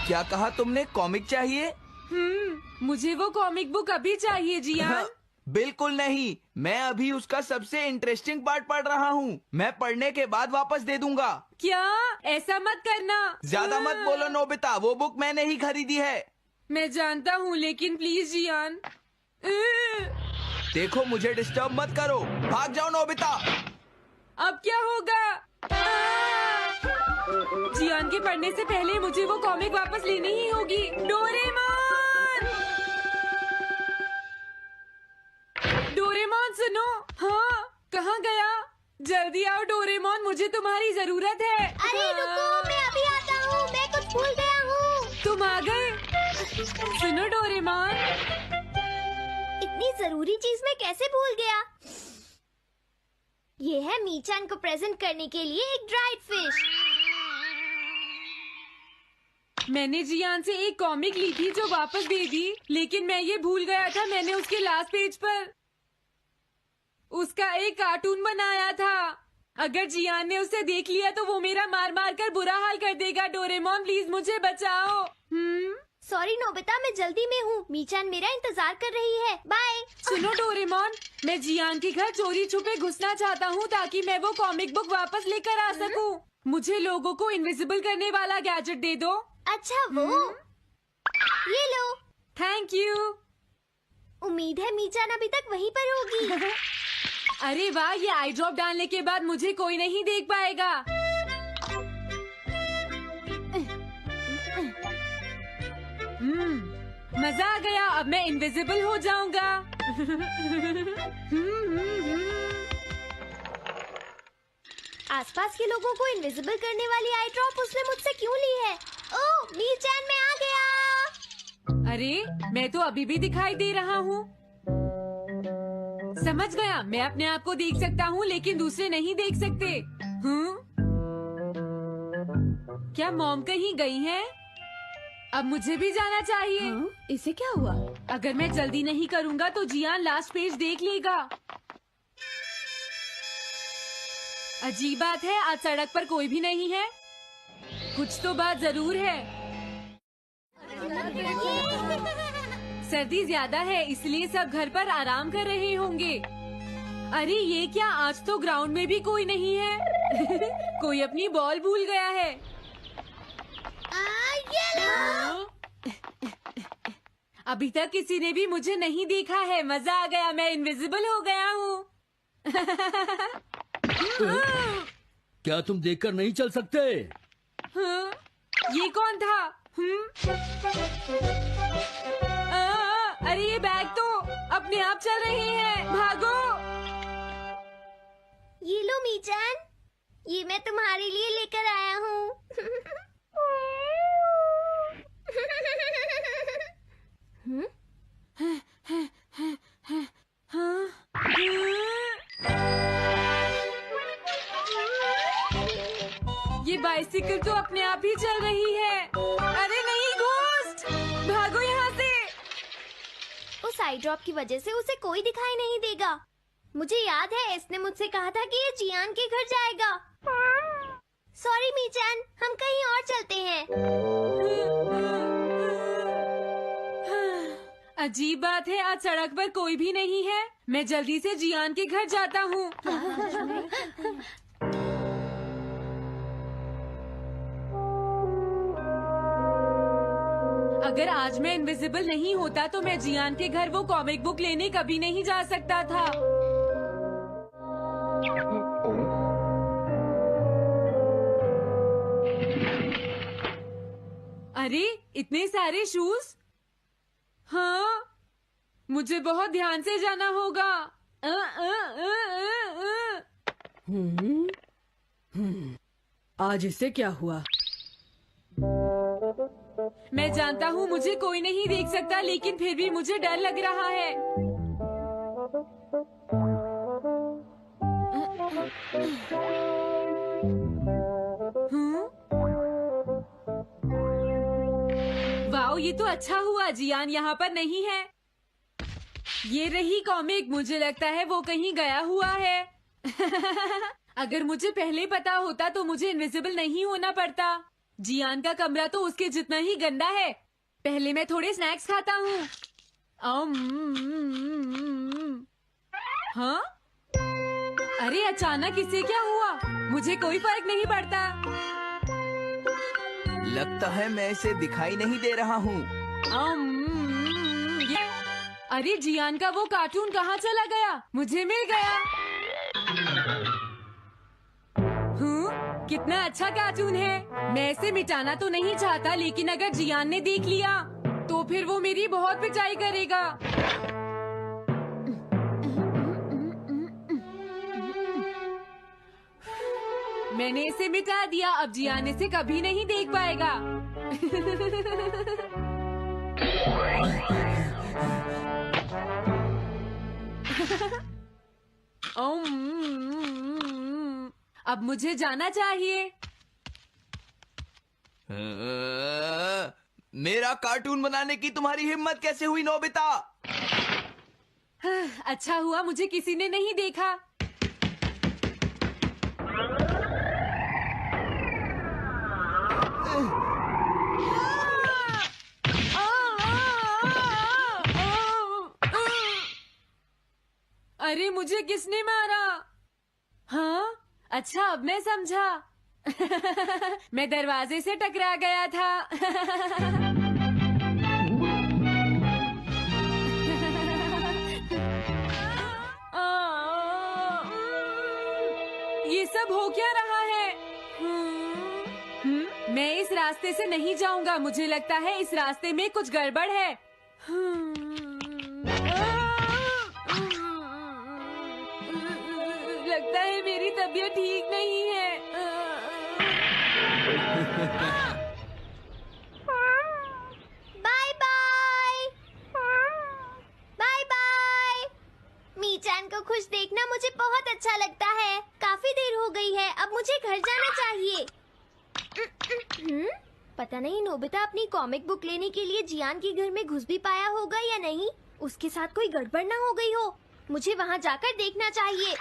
क्या कहा तुमने? कॉमिक चाहिए? मुझे वो कॉमिक बुक अभी चाहिए जियान। बिल्कुल नहीं, मैं अभी उसका सबसे इंटरेस्टिंग पार्ट पढ़ रहा हूँ। मैं पढ़ने के बाद वापस दे दूंगा। क्या? ऐसा मत करना। ज्यादा मत बोलो नोबिता, वो बुक मैंने ही खरीदी है। मैं जानता हूँ, लेकिन प्लीज जियान। देखो, मुझे डिस्टर्ब मत करो। भाग जाओ नोबिता। अब क्या होगा? जियान के पढ़ने से पहले मुझे वो कॉमिक वापस लेनी ही होगी। डोरेमोन! डोरेमोन सुनो। हाँ, कहाँ गया? जल्दी आओ डोरेमोन, मुझे तुम्हारी जरूरत है। अरे रुको, मैं अभी आता हूँ। मैं कुछ भूल गया हूँ। तुम आ गए? सुनो डोरेमोन, इतनी जरूरी चीज मैं कैसे भूल गया? ये है मीचान को प्रेजेंट करने के लिए एक ड्राइड फिश। मैंने जियान से एक कॉमिक ली थी जो वापस दे दी, लेकिन मैं ये भूल गया था मैंने उसके लास्ट पेज पर उसका एक कार्टून बनाया था। अगर जियान ने उसे देख लिया तो वो मेरा मार मार कर बुरा हाल कर देगा। डोरेमोन प्लीज मुझे बचाओ। सॉरी नोबिता, मैं जल्दी में हूँ। मीचान मेरा इंतजार कर रही है। बाय। सुनो डोरेमोन, मैं जियान के घर चोरी छुपे घुसना चाहता हूँ ताकि मैं वो कॉमिक बुक वापस लेकर आ सकूँ। मुझे लोगों को इनविजिबल करने वाला गैजेट दे दो। अच्छा वो ये लो। Thank you. उम्मीद है मीचान अभी तक वहीं पर होगी। अरे वाह, ये आई ड्रॉप डालने के बाद मुझे कोई नहीं देख पाएगा। मजा आ गया, अब मैं इनविजिबल हो जाऊंगा। आसपास के लोगों को इनविजिबल करने वाली आई ड्रॉप उसने मुझसे क्यों ली है? ओह, मीचान मैं आ गया। अरे, मैं तो अभी भी दिखाई दे रहा हूँ। समझ गया, मैं अपने आप को देख सकता हूँ लेकिन दूसरे नहीं देख सकते। क्या मॉम कहीं गई हैं? अब मुझे भी जाना चाहिए। इसे क्या हुआ? अगर मैं जल्दी नहीं करूँगा तो जियान लास्ट पेज देख लेगा। अजीब बात है, आज सड़क पर कोई भी नहीं है। कुछ तो बात जरूर है। सर्दी ज्यादा है इसलिए सब घर पर आराम कर रहे होंगे। अरे ये क्या, आज तो ग्राउंड में भी कोई नहीं है। कोई अपनी बॉल भूल गया है। अभी तक किसी ने भी मुझे नहीं देखा है। मजा आ गया, मैं इनविजिबल हो गया हूँ। क्या तुम देखकर नहीं चल सकते? ये कौन था? अरे ये बैग तो अपने आप चल रहे हैं। भागो। ये लो मीचान, ये मैं तुम्हारे लिए लेकर आया हूँ। ये बाइसिकल तो अपने आप ही चल रही है। अरे नहीं, घोस्ट! भागो यहाँ से। उस आई ड्रॉप की वजह से उसे कोई दिखाई नहीं देगा। मुझे याद है इसने मुझसे कहा था कि ये जियान के घर जाएगा। सॉरी मीचान, हम कहीं और चलते हैं। अजीब बात है, आज सड़क पर कोई भी नहीं है। मैं जल्दी से जियान के घर जाता हूँ। अगर आज मैं इनविजिबल नहीं होता तो मैं जियान के घर वो कॉमिक बुक लेने कभी नहीं जा सकता था। अरे इतने सारे शूज। हाँ, मुझे बहुत ध्यान से जाना होगा। आज इससे क्या हुआ? मैं जानता हूँ मुझे कोई नहीं देख सकता, लेकिन फिर भी मुझे डर लग रहा है। वाओ, ये तो अच्छा हुआ जियान यहाँ पर नहीं है। ये रही कॉमिक, मुझे लगता है वो कहीं गया हुआ है। अगर मुझे पहले पता होता तो मुझे इनविजिबल नहीं होना पड़ता। जियान का कमरा तो उसके जितना ही गंदा है। पहले मैं थोड़े स्नैक्स खाता हूँ। हाँ? अरे अचानक इससे क्या हुआ? मुझे कोई फर्क नहीं पड़ता। लगता है मैं इसे दिखाई नहीं दे रहा हूँ। अरे जियान का वो कार्टून कहाँ चला गया? मुझे मिल गया। कितना अच्छा कार्टून है। मैं इसे मिटाना तो नहीं चाहता, लेकिन अगर जियान ने देख लिया तो फिर वो मेरी बहुत पिटाई करेगा। मैंने इसे मिटा दिया। अब जियान इसे कभी नहीं देख पाएगा। अब मुझे जाना चाहिए। मेरा कार्टून बनाने की तुम्हारी हिम्मत कैसे हुई नोबिता? अच्छा हुआ मुझे किसी ने नहीं देखा। अरे मुझे किसने मारा? हाँ, अच्छा अब मैं समझा। मैं दरवाजे से टकरा गया था। ये सब हो क्या रहा है? मैं इस रास्ते से नहीं जाऊंगा। मुझे लगता है इस रास्ते में कुछ गड़बड़ है। लगता है मेरी तबीयत ठीक नहीं है। Bye bye. Bye bye. मीचान को खुश देखना मुझे बहुत अच्छा लगता है। काफी देर हो गई है, अब मुझे घर जाना चाहिए। पता नहीं नोबिता अपनी कॉमिक बुक लेने के लिए जियान के घर में घुस भी पाया होगा या नहीं। उसके साथ कोई गड़बड़ ना हो गई हो। मुझे वहाँ जाकर देखना चाहिए।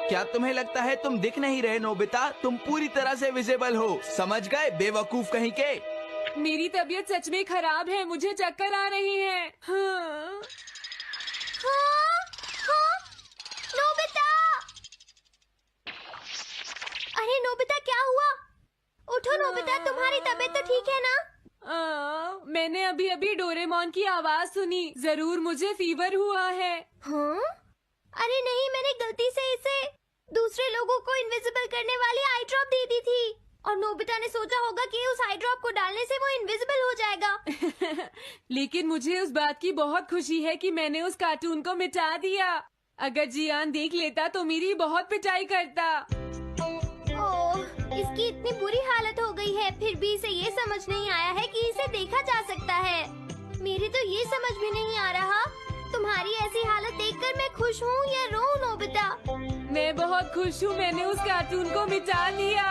क्या तुम्हें लगता है तुम दिख नहीं रहे नोबिता? तुम पूरी तरह से विजिबल हो। समझ गए बेवकूफ कहीं के। मेरी तबीयत सच में खराब है। मुझे चक्कर आ रहे हैं। हाँ। नोबिता! अरे नोबिता क्या हुआ? उठो नोबिता, तुम्हारी तबीयत तो ठीक है ना? मैंने अभी अभी डोरेमोन की आवाज सुनी। जरूर मुझे फीवर हुआ है। हाँ? अरे नहीं, मैंने गलती से इसे दूसरे लोगों को इनविजिबल करने वाली आई ड्रॉप दे दी थी। और नोबिता ने सोचा होगा कि उस आई ड्रॉप को डालने से वो इनविजिबल हो जाएगा। लेकिन मुझे उस बात की बहुत खुशी है कि मैंने उस कार्टून को मिटा दिया। अगर जियान देख लेता तो मेरी बहुत पिटाई करता। ओह, इसकी इतनी बुरी हालत हो गई है, फिर भी इसे ये समझ नहीं आया है कि इसे देखा जा सकता है। मेरे तो ये समझ भी नहीं आ रहा। तुम्हारी ऐसी हालत देखकर मैं खुश हूँ या रोऊं नोबिता? मैं बहुत खुश हूँ। मैंने उस कार्टून को मिटा दिया।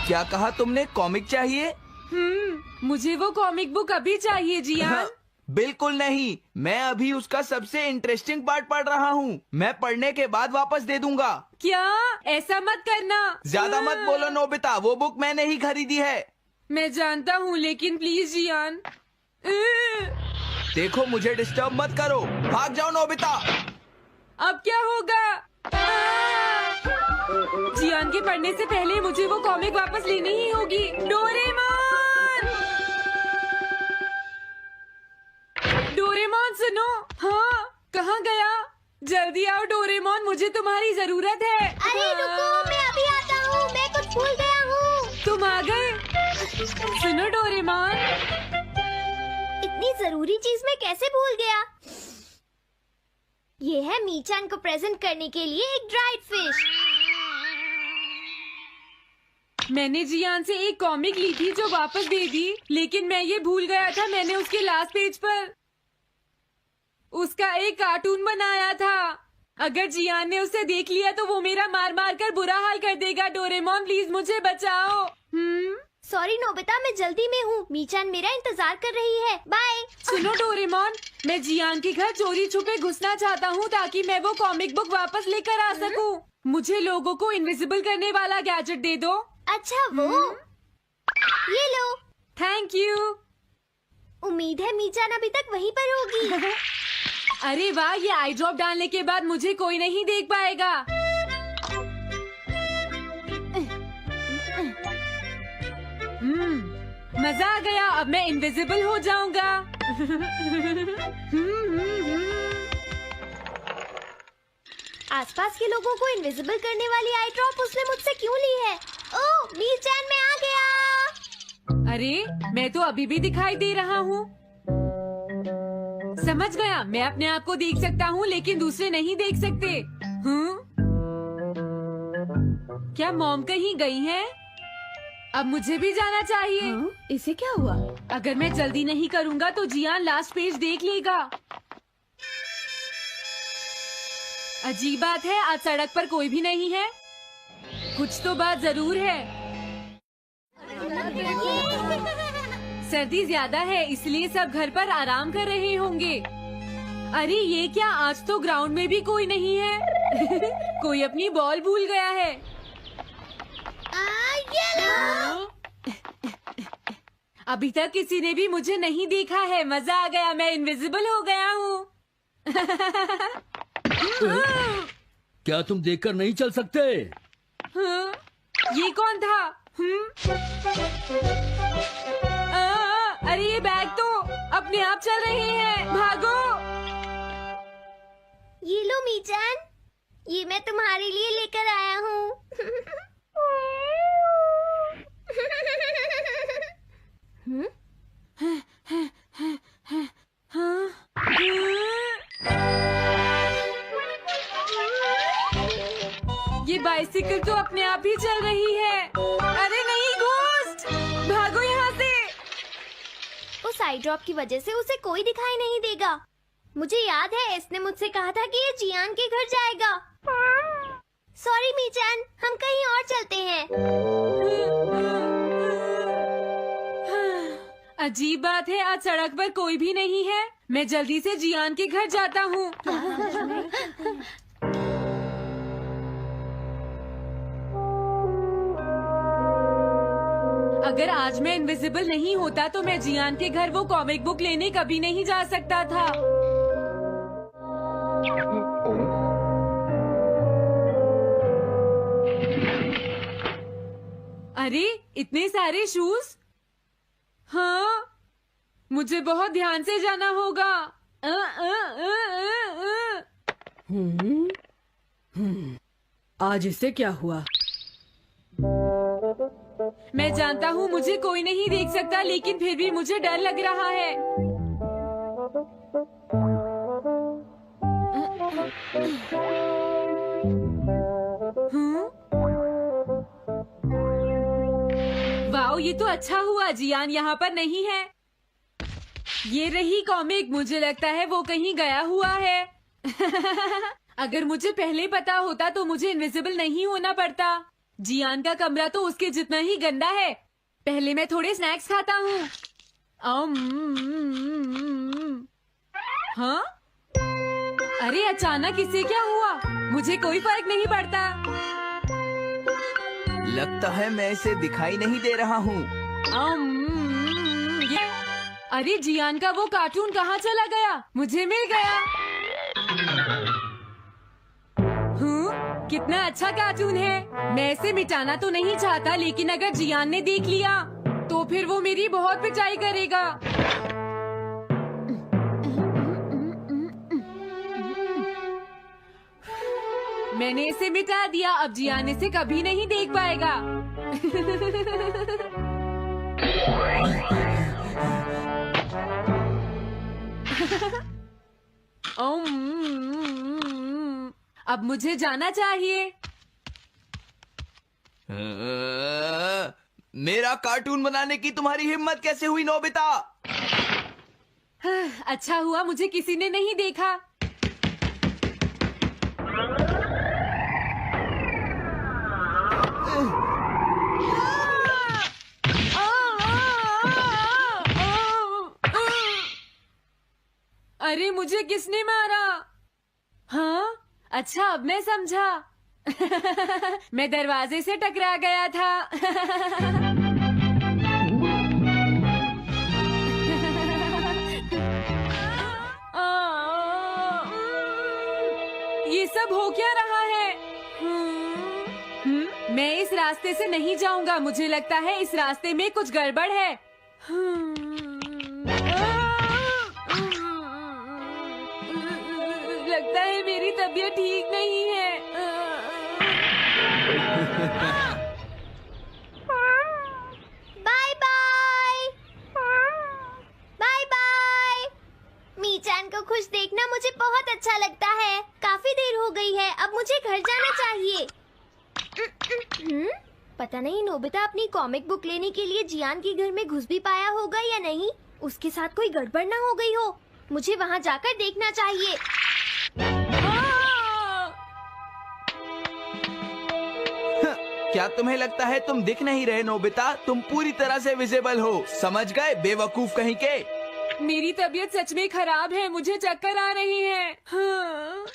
क्या कहा तुमने? कॉमिक चाहिए? मुझे वो कॉमिक बुक अभी चाहिए जियान। बिल्कुल नहीं। मैं अभी उसका सबसे इंटरेस्टिंग पार्ट पढ़ रहा हूँ। मैं पढ़ने के बाद वापस दे दूंगा। क्या? ऐसा मत करना। ज्यादा मत बोलो नोबिता, वो बुक मैंने ही खरीदी है। मैं जानता हूँ, लेकिन प्लीज जियान। देखो मुझे डिस्टर्ब मत करो। भाग जाओ नोबिता। अब क्या होगा? जियान के पढ़ने से पहले मुझे वो कॉमिक वापस लेनी ही होगी। डोरेमोन! डोरेमोन सुनो। हाँ, कहाँ गया? जल्दी आओ डोरेमोन, मुझे तुम्हारी जरूरत है। अरे रुको, मैं अभी आता हूँ। मैं कुछ भूल गया हूँ। तुम आ गए? सुनो डोरेमोन। इतनी जरूरी चीज मैं कैसे भूल गया? ये है मीचान को प्रेजेंट करने के लिए एक ड्राइड फिश। मैंने जियान से एक कॉमिक ली थी जो वापस दे दी, लेकिन मैं ये भूल गया था मैंने उसके लास्ट पेज पर उसका एक कार्टून बनाया था। अगर जियान ने उसे देख लिया तो वो मेरा मार मार कर बुरा हाल कर देगा। डोरेमोन प्लीज मुझे बचाओ। सॉरी नोबिता, मैं जल्दी में हूँ। मीचान मेरा इंतजार कर रही है। बाय। सुनो डोरेमोन, मैं जियान के घर चोरी छुपे घुसना चाहता हूँ ताकि मैं वो कॉमिक बुक वापस लेकर आ सकूँ। मुझे लोगों को इनविजिबल करने वाला गैजेट दे दो। अच्छा वो, ये लो। Thank you. उम्मीद है मीचान अभी तक वहीं पर होगी। अरे वाह, ये आई ड्रॉप डालने के बाद मुझे कोई नहीं देख पाएगा। मजा आ गया, अब मैं इनविजिबल हो जाऊंगा। आसपास के लोगों को इनविजिबल करने वाली आई ड्रॉप उसने मुझसे क्यों ली है? ओह, मीचान मैं आ गया। अरे, मैं तो अभी भी दिखाई दे रहा हूँ। समझ गया, मैं अपने आप को देख सकता हूँ लेकिन दूसरे नहीं देख सकते। क्या मॉम कहीं गई है? अब मुझे भी जाना चाहिए। हाँ? इसे क्या हुआ? अगर मैं जल्दी नहीं करूँगा तो जियान लास्ट पेज देख लेगा। अजीब बात है, आज सड़क पर कोई भी नहीं है। कुछ तो बात जरूर है। सर्दी ज्यादा है इसलिए सब घर पर आराम कर रहे होंगे। अरे ये क्या, आज तो ग्राउंड में भी कोई नहीं है। कोई अपनी बॉल भूल गया है। अभी तक किसी ने भी मुझे नहीं देखा है। मजा आ गया, मैं इनविजिबल हो गया हूँ। क्या तुम देखकर नहीं चल सकते? हाँ? ये कौन था? अरे ये बैग तो अपने आप चल रहे हैं। भागो। ये लो मीचान, ये मैं तुम्हारे लिए लेकर आया हूँ। ये बाइसिकल तो अपने आप ही चल रही है। अरे नहीं, घोस्ट, भागो यहाँ से। उस आई ड्रॉप की वजह से उसे कोई दिखाई नहीं देगा। मुझे याद है इसने मुझसे कहा था कि ये जियान के घर जाएगा। सॉरी मीचान, हम कहीं और चलते हैं। अजीब बात है, आज सड़क पर कोई भी नहीं है। मैं जल्दी से जियान के घर जाता हूँ। अगर आज मैं इनविजिबल नहीं होता तो मैं जियान के घर वो कॉमिक बुक लेने कभी नहीं जा सकता था। अरे इतने सारे शूज। हाँ, मुझे बहुत ध्यान से जाना होगा। आज इससे क्या हुआ? मैं जानता हूँ मुझे कोई नहीं देख सकता, लेकिन फिर भी मुझे डर लग रहा है। वाओ, ये तो अच्छा हुआ जियान यहाँ पर नहीं है। ये रही कॉमिक, मुझे लगता है वो कहीं गया हुआ है। अगर मुझे पहले पता होता तो मुझे इनविजिबल नहीं होना पड़ता। जियान का कमरा तो उसके जितना ही गंदा है। पहले मैं थोड़े स्नैक्स खाता हूँ। हाँ? अरे अचानक इसे क्या हुआ? मुझे कोई फर्क नहीं पड़ता। लगता है मैं इसे दिखाई नहीं दे रहा हूँ। अरे जियान का वो कार्टून कहाँ चला गया? मुझे मिल गया। कितना अच्छा कार्टून है। मैं इसे मिटाना तो नहीं चाहता, लेकिन अगर जियान ने देख लिया तो फिर वो मेरी बहुत पिटाई करेगा। मैंने इसे मिटा दिया, अब जियान इसे कभी नहीं देख पाएगा। अब मुझे जाना चाहिए। मेरा कार्टून बनाने की तुम्हारी हिम्मत कैसे हुई नोबिता? अच्छा हुआ मुझे किसी ने नहीं देखा। अरे मुझे किसने मारा? हाँ, अच्छा अब मैं समझा। मैं दरवाजे से टकरा गया था। ये सब हो क्या रहा है? मैं इस रास्ते से नहीं जाऊंगा। मुझे लगता है इस रास्ते में कुछ गड़बड़ है। लगता है मेरी तबीयत ठीक नहीं है। Bye bye. Bye bye. मीचान को खुश देखना मुझे बहुत अच्छा लगता है। काफी देर हो गई है, अब मुझे घर जाना चाहिए। पता नहीं नोबिता अपनी कॉमिक बुक लेने के लिए जियान के घर में घुस भी पाया होगा या नहीं। उसके साथ कोई गड़बड़ ना हो गई हो। मुझे वहाँ जाकर देखना चाहिए। क्या तुम्हें लगता है तुम दिख नहीं रहे नोबिता? तुम पूरी तरह से विजिबल हो, समझ गए बेवकूफ कहीं के। मेरी तबीयत सच में खराब है। मुझे चक्कर आ रही है। हाँ।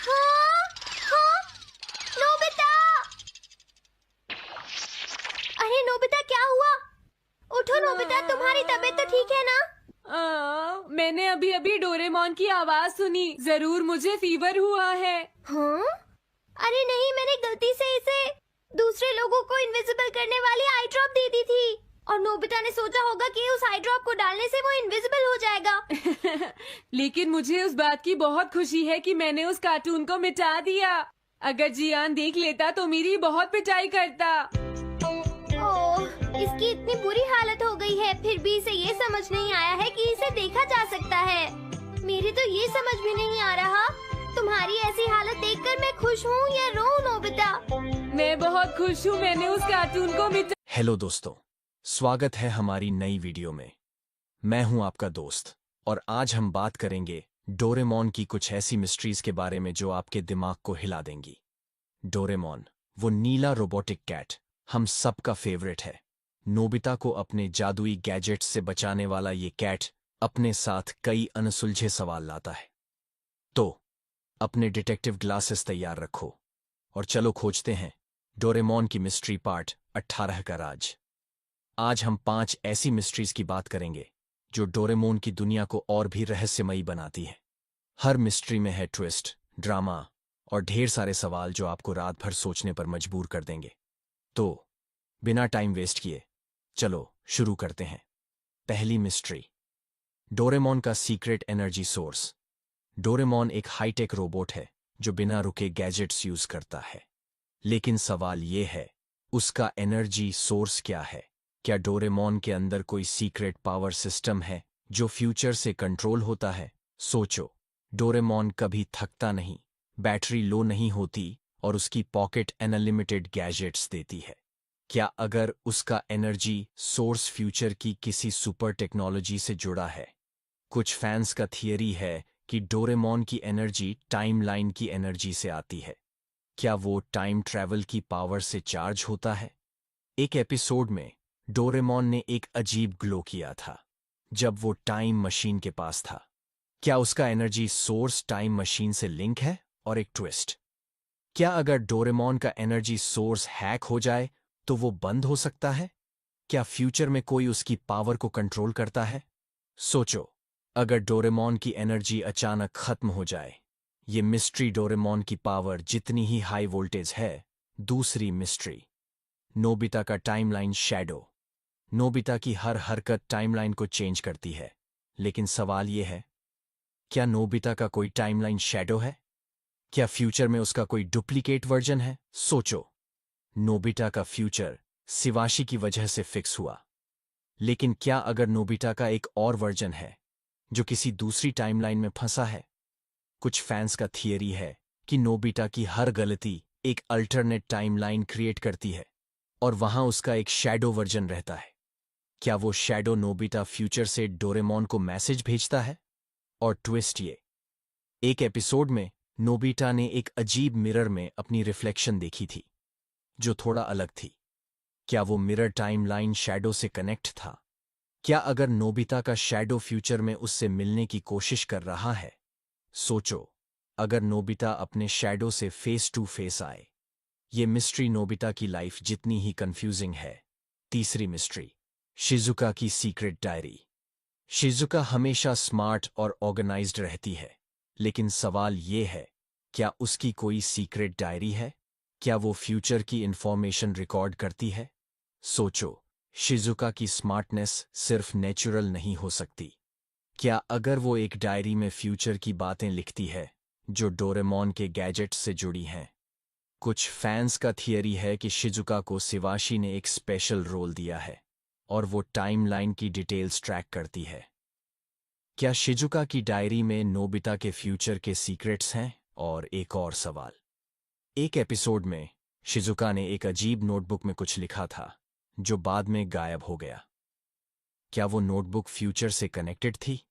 हाँ? नोबिता! अरे नोबिता क्या हुआ? उठो नोबिता, तुम्हारी तबीयत तो ठीक है ना? मैंने अभी अभी डोरेमोन की आवाज सुनी। जरूर मुझे फीवर हुआ है। हाँ? अरे नहीं, मैंने गलती से इसे दूसरे लोगों को इनविजिबल करने वाली आई ड्रॉप दे दी थी और नोबिता ने सोचा होगा कि उस आई ड्रॉप को डालने से वो इनविजिबल हो जाएगा। लेकिन मुझे उस बात की बहुत खुशी है कि मैंने उस कार्टून को मिटा दिया। अगर जियान देख लेता तो मेरी बहुत पिटाई करता। ओह, इसकी इतनी बुरी हालत हो गई है, फिर भी इसे ये समझ नहीं आया है कि इसे देखा जा सकता है। मेरे तो ये समझ भी नहीं आ रहा। तुम्हारी ऐसी हालत देखकर मैं खुश हूँ या रोऊं नोबिता? मैं बहुत खुश हूँ। मैंने उस कार्टून को मिटा। हेलो दोस्तों, स्वागत है हमारी नई वीडियो में। मैं हूं आपका दोस्त और आज हम बात करेंगे डोरेमोन की कुछ ऐसी मिस्ट्रीज के बारे में जो आपके दिमाग को हिला देंगी। डोरेमोन, वो नीला रोबोटिक कैट, हम सबका फेवरेट है। नोबिता को अपने जादुई गैजेट्स से बचाने वाला ये कैट अपने साथ कई अनसुलझे सवाल लाता है। तो अपने डिटेक्टिव ग्लासेस तैयार रखो और चलो खोजते हैं डोरेमोन की मिस्ट्री पार्ट 18 का राज। आज हम 5 ऐसी मिस्ट्रीज की बात करेंगे जो डोरेमोन की दुनिया को और भी रहस्यमयी बनाती है। हर मिस्ट्री में है ट्विस्ट, ड्रामा और ढेर सारे सवाल जो आपको रात भर सोचने पर मजबूर कर देंगे। तो बिना टाइम वेस्ट किए चलो शुरू करते हैं। पहली मिस्ट्री, डोरेमोन का सीक्रेट एनर्जी सोर्स। डोरेमोन एक हाईटेक रोबोट है जो बिना रुके गैजेट्स यूज करता है। लेकिन सवाल ये है, उसका एनर्जी सोर्स क्या है? क्या डोरेमोन के अंदर कोई सीक्रेट पावर सिस्टम है जो फ्यूचर से कंट्रोल होता है? सोचो, डोरेमोन कभी थकता नहीं, बैटरी लो नहीं होती और उसकी पॉकेट अनलिमिटेड गैजेट्स देती है। क्या अगर उसका एनर्जी सोर्स फ्यूचर की किसी सुपर टेक्नोलॉजी से जुड़ा है? कुछ फैंस का थियरी है कि डोरेमोन की एनर्जी टाइमलाइन की एनर्जी से आती है। क्या वो टाइम ट्रैवल की पावर से चार्ज होता है? एक एपिसोड में डोरेमोन ने एक अजीब ग्लो किया था जब वो टाइम मशीन के पास था। क्या उसका एनर्जी सोर्स टाइम मशीन से लिंक है? और एक ट्विस्ट, क्या अगर डोरेमोन का एनर्जी सोर्स हैक हो जाए तो वो बंद हो सकता है? क्या फ्यूचर में कोई उसकी पावर को कंट्रोल करता है? सोचो, अगर डोरेमोन की एनर्जी अचानक खत्म हो जाए। ये मिस्ट्री डोरेमोन की पावर जितनी ही हाई वोल्टेज है। दूसरी मिस्ट्री, नोबिता का टाइमलाइन शैडो। नोबिता की हर हरकत टाइमलाइन को चेंज करती है, लेकिन सवाल ये है, क्या नोबिता का कोई टाइमलाइन शैडो है? क्या फ्यूचर में उसका कोई डुप्लीकेट वर्जन है? सोचो, नोबिता का फ्यूचर शिवाशी की वजह से फिक्स हुआ, लेकिन क्या अगर नोबिता का एक और वर्जन है जो किसी दूसरी टाइमलाइन में फंसा है? कुछ फैंस का थियरी है कि नोबिता की हर गलती एक अल्टरनेट टाइमलाइन क्रिएट करती है और वहां उसका एक शैडो वर्जन रहता है। क्या वो शैडो नोबिता फ्यूचर से डोरेमोन को मैसेज भेजता है? और ट्विस्ट ये, एक एपिसोड में नोबिता ने एक अजीब मिरर में अपनी रिफ्लेक्शन देखी थी जो थोड़ा अलग थी। क्या वो मिरर टाइमलाइन शैडो से कनेक्ट था? क्या अगर नोबिता का शैडो फ्यूचर में उससे मिलने की कोशिश कर रहा है? सोचो, अगर नोबिता अपने शैडो से फेस टू फेस आए। ये मिस्ट्री नोबिता की लाइफ जितनी ही कंफ्यूजिंग है। तीसरी मिस्ट्री, शिजुका की सीक्रेट डायरी। शिजुका हमेशा स्मार्ट और ऑर्गेनाइज्ड रहती है, लेकिन सवाल ये है, क्या उसकी कोई सीक्रेट डायरी है? क्या वो फ्यूचर की इंफॉर्मेशन रिकॉर्ड करती है? सोचो, शिजुका की स्मार्टनेस सिर्फ नेचुरल नहीं हो सकती। क्या अगर वो एक डायरी में फ्यूचर की बातें लिखती है जो डोरेमोन के गैजेट्स से जुड़ी हैं? कुछ फैंस का थियरी है कि शिजुका को शिवाशी ने एक स्पेशल रोल दिया है और वो टाइमलाइन की डिटेल्स ट्रैक करती है। क्या शिजुका की डायरी में नोबिता के फ्यूचर के सीक्रेट्स हैं? और एक और सवाल, एक एपिसोड में शिजुका ने एक अजीब नोटबुक में कुछ लिखा था जो बाद में गायब हो गया। क्या वो नोटबुक फ्यूचर से कनेक्टेड थी?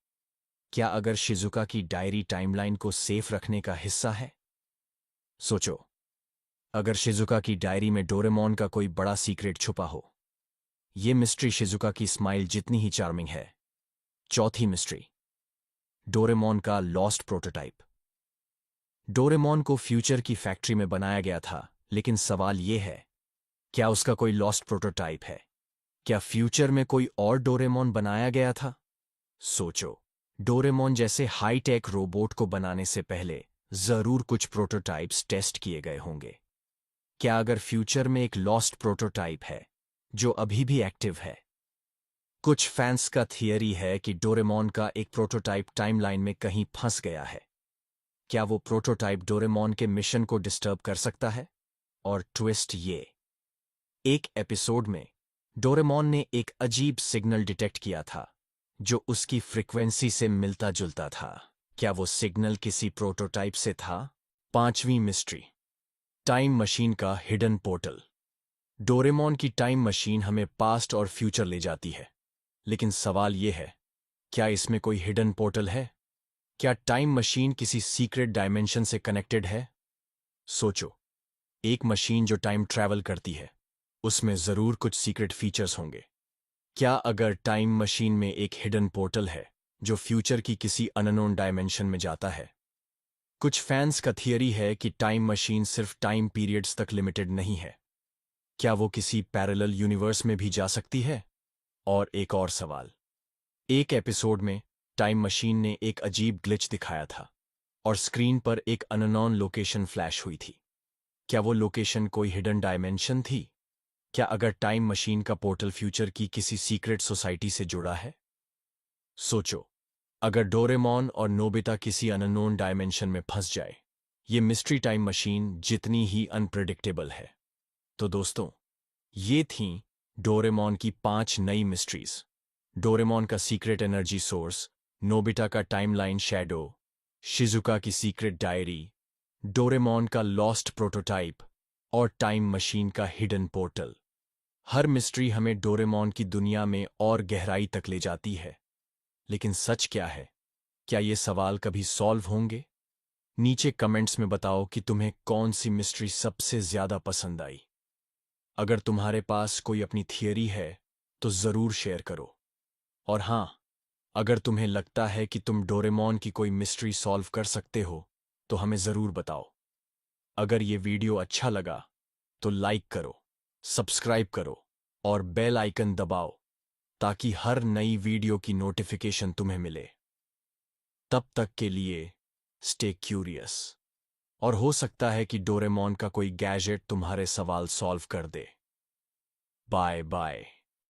क्या अगर शिजुका की डायरी टाइमलाइन को सेफ रखने का हिस्सा है? सोचो, अगर शिजुका की डायरी में डोरेमोन का कोई बड़ा सीक्रेट छुपा हो। ये मिस्ट्री शिजुका की स्माइल जितनी ही चार्मिंग है। चौथी मिस्ट्री, डोरेमोन का लॉस्ट प्रोटोटाइप। डोरेमोन को फ्यूचर की फैक्ट्री में बनाया गया था, लेकिन सवाल यह है, क्या उसका कोई लॉस्ट प्रोटोटाइप है? क्या फ्यूचर में कोई और डोरेमोन बनाया गया था? सोचो, डोरेमोन जैसे हाई-टेक रोबोट को बनाने से पहले जरूर कुछ प्रोटोटाइप्स टेस्ट किए गए होंगे। क्या अगर फ्यूचर में एक लॉस्ट प्रोटोटाइप है जो अभी भी एक्टिव है? कुछ फैंस का थियरी है कि डोरेमोन का एक प्रोटोटाइप टाइमलाइन में कहीं फंस गया है। क्या वो प्रोटोटाइप डोरेमोन के मिशन को डिस्टर्ब कर सकता है? और ट्विस्ट ये, एक एपिसोड में डोरेमोन ने एक अजीब सिग्नल डिटेक्ट किया था जो उसकी फ्रीक्वेंसी से मिलता जुलता था। क्या वो सिग्नल किसी प्रोटोटाइप से था? पांचवीं मिस्ट्री, टाइम मशीन का हिडन पोर्टल। डोरेमोन की टाइम मशीन हमें पास्ट और फ्यूचर ले जाती है, लेकिन सवाल यह है, क्या इसमें कोई हिडन पोर्टल है? क्या टाइम मशीन किसी सीक्रेट डायमेंशन से कनेक्टेड है? सोचो, एक मशीन जो टाइम ट्रैवल करती है, उसमें जरूर कुछ सीक्रेट फीचर्स होंगे। क्या अगर टाइम मशीन में एक हिडन पोर्टल है जो फ्यूचर की किसी अननोन डायमेंशन में जाता है? कुछ फैंस का थियरी है कि टाइम मशीन सिर्फ टाइम पीरियड्स तक लिमिटेड नहीं है। क्या वो किसी पैरेलल यूनिवर्स में भी जा सकती है? और एक और सवाल, एक एपिसोड में टाइम मशीन ने एक अजीब ग्लिच दिखाया था और स्क्रीन पर एक अननोन लोकेशन फ्लैश हुई थी। क्या वो लोकेशन कोई हिडन डायमेंशन थी? क्या अगर टाइम मशीन का पोर्टल फ्यूचर की किसी सीक्रेट सोसाइटी से जुड़ा है? सोचो, अगर डोरेमोन और नोबिता किसी अननोन डायमेंशन में फंस जाए, ये मिस्ट्री टाइम मशीन जितनी ही अनप्रेडिक्टेबल है। तो दोस्तों, ये थीं डोरेमोन की 5 नई मिस्ट्रीज। डोरेमोन का सीक्रेट एनर्जी सोर्स, नोबिता का टाइमलाइन शैडो, शिजुका की सीक्रेट डायरी, डोरेमोन का लॉस्ट प्रोटोटाइप और टाइम मशीन का हिडन पोर्टल। हर मिस्ट्री हमें डोरेमोन की दुनिया में और गहराई तक ले जाती है। लेकिन सच क्या है? क्या ये सवाल कभी सॉल्व होंगे? नीचे कमेंट्स में बताओ कि तुम्हें कौन सी मिस्ट्री सबसे ज्यादा पसंद आई। अगर तुम्हारे पास कोई अपनी थियरी है तो जरूर शेयर करो। और हां, अगर तुम्हें लगता है कि तुम डोरेमोन की कोई मिस्ट्री सॉल्व कर सकते हो तो हमें जरूर बताओ। अगर ये वीडियो अच्छा लगा तो लाइक करो, सब्सक्राइब करो और बेल आइकन दबाओ ताकि हर नई वीडियो की नोटिफिकेशन तुम्हें मिले। तब तक के लिए स्टे क्यूरियस, और हो सकता है कि डोरेमोन का कोई गैजेट तुम्हारे सवाल सॉल्व कर दे। Bye bye.